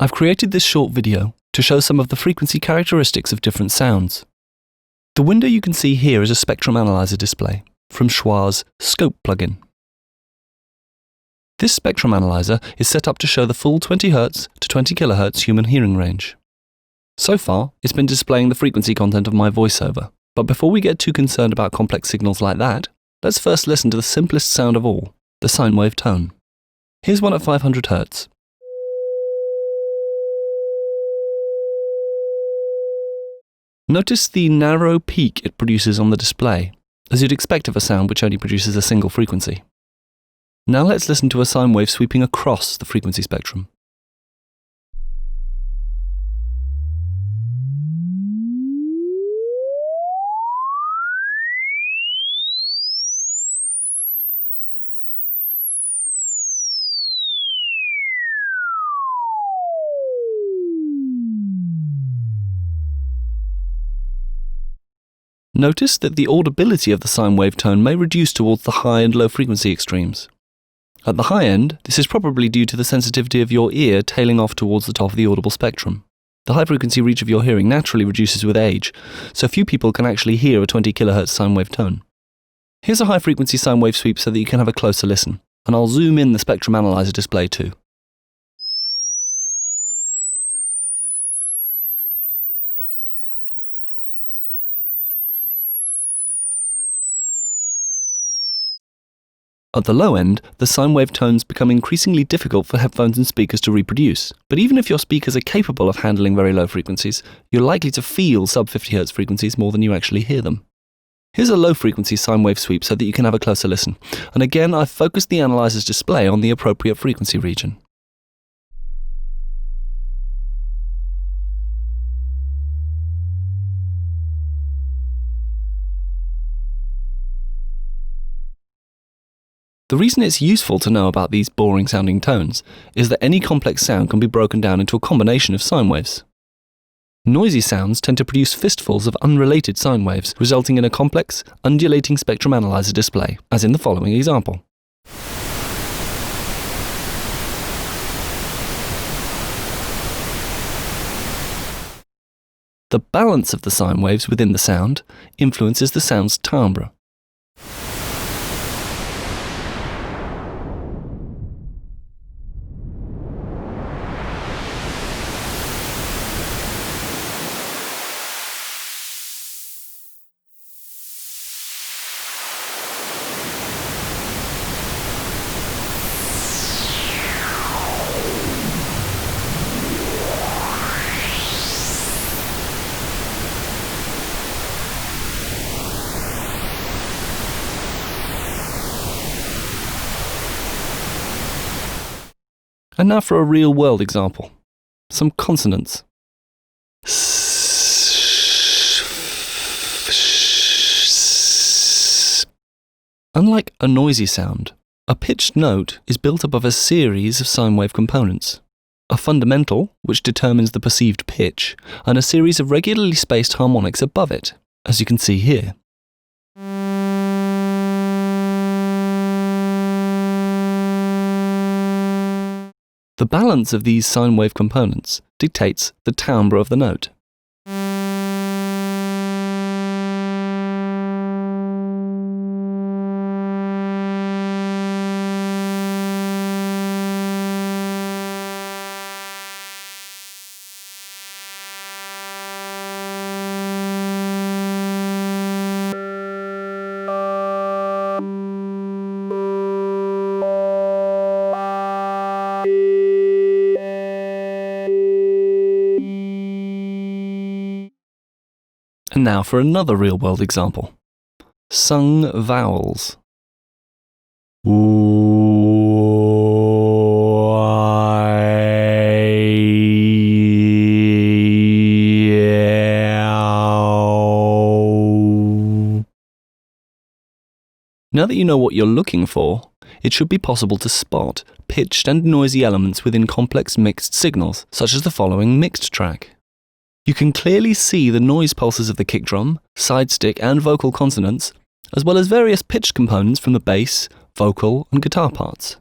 I've created this short video to show some of the frequency characteristics of different sounds. The window you can see here is a spectrum analyzer display from Schwa's Scope plugin. This spectrum analyzer is set up to show the full 20 Hz to 20 kHz human hearing range. So far, it's been displaying the frequency content of my voiceover, but before we get too concerned about complex signals like that, let's first listen to the simplest sound of all, the sine wave tone. Here's one at 500 Hz. Notice the narrow peak it produces on the display, as you'd expect of a sound which only produces a single frequency. Now let's listen to a sine wave sweeping across the frequency spectrum. Notice that the audibility of the sine wave tone may reduce towards the high and low frequency extremes. At the high end, this is probably due to the sensitivity of your ear tailing off towards the top of the audible spectrum. The high frequency reach of your hearing naturally reduces with age, so few people can actually hear a 20 kHz sine wave tone. Here's a high frequency sine wave sweep so that you can have a closer listen, and I'll zoom in the spectrum analyzer display too. At the low end, the sine wave tones become increasingly difficult for headphones and speakers to reproduce, but even if your speakers are capable of handling very low frequencies, you're likely to feel sub 50 Hz frequencies more than you actually hear them. Here's a low frequency sine wave sweep so that you can have a closer listen, and again I've focused the analyzer's display on the appropriate frequency region. The reason it's useful to know about these boring-sounding tones is that any complex sound can be broken down into a combination of sine waves. Noisy sounds tend to produce fistfuls of unrelated sine waves, resulting in a complex, undulating spectrum analyzer display, as in the following example. The balance of the sine waves within the sound influences the sound's timbre. And now for a real-world example. Some consonants. Unlike a noisy sound, a pitched note is built up of a series of sine wave components. A fundamental, which determines the perceived pitch, and a series of regularly spaced harmonics above it, as you can see here. The balance of these sine wave components dictates the timbre of the note. And now for another real-world example. Sung vowels. Now that you know what you're looking for, it should be possible to spot pitched and noisy elements within complex mixed signals, such as the following mixed track. You can clearly see the noise pulses of the kick drum, side stick and vocal consonants, as well as various pitched components from the bass, vocal and guitar parts.